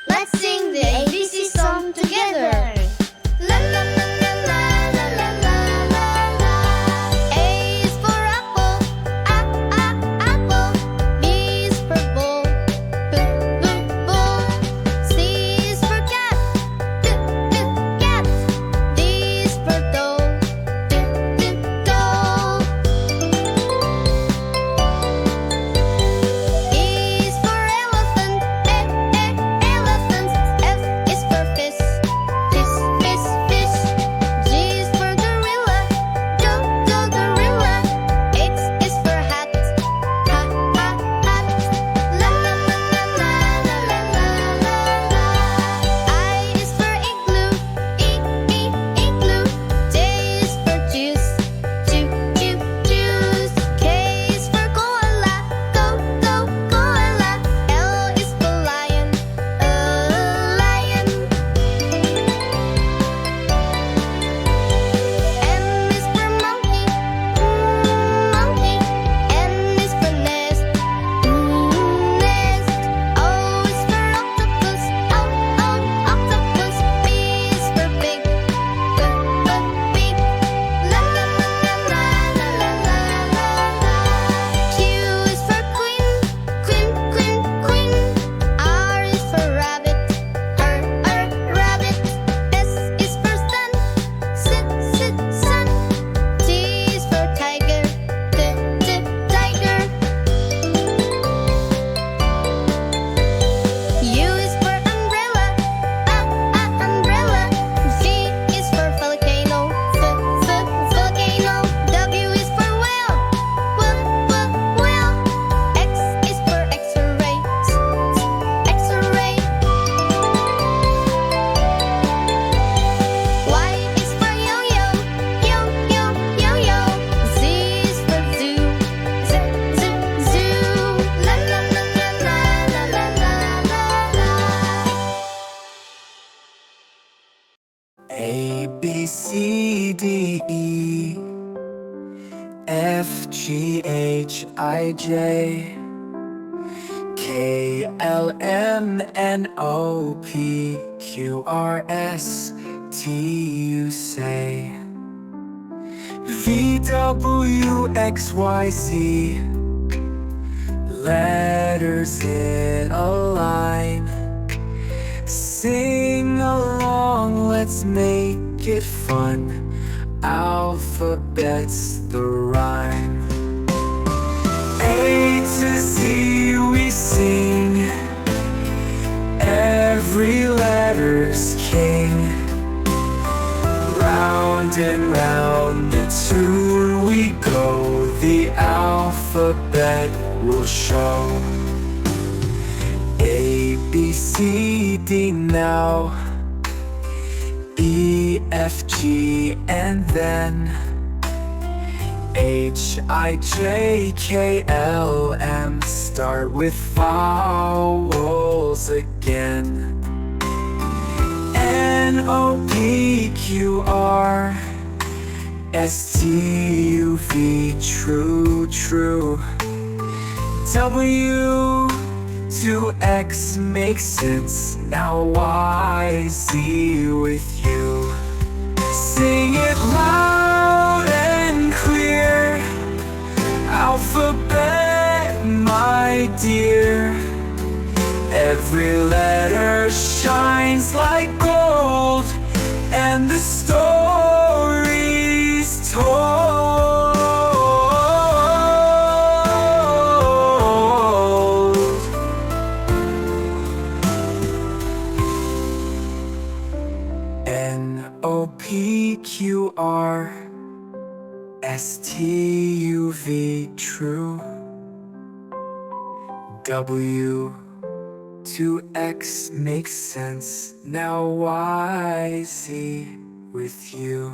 Let's sing the ABC song together. La la la la la la la la la la. A is for apple, apple. B is for ball, ball. C is for cat, cat. D is for doll, doll. E is for elephant, elephant. F is for fish, fish. G is for gorilla, gorilla. H is for hat, hat. La la la la la la la la la. I is for igloo, igloo. J is for juice, juice. K is for koala, koala. L is for lion, lion. M is for monkey, monkey. N is for nest, nest. O is for octopus, octopus. P is for pig, pig. La la la la la la la la la. Q is for queen. R is for rabbit, rabbit. S is for sun, sun. T is for tiger, tiger. U is for umbrella, umbrella. V is for volcano, volcano. W is for whale, whale. X is for X-ray, X-ray. Y is for yo-yo, yo-yo. Z is for zoo, zoo. La la la la la la la la la. A, B, C, D, E, F, G, H, I, J, K, L, M, N, O, P, Q, R, S, T, U, say. V, W, X, Y, Z. Letters in a line. Sing along, let's make it fun. Alphabet's the rhyme. A to Z we sing. Every letter's king. Round and round the tune we go. The alphabet will show. A, B, C, D now. E, F, G, and then H, I, J, K, L, M. Start with vowels again. N, O, P, Q, R, S, T, U, V. True. W to X makes sense. Now Y, Z with you. Sing it loud and clear. Alphabet, my dear. Every letter shines like gold, and the story's told. N, O, P, Q, R, S, T, U, V. True. W to X makes sense. Now Y, Z with you.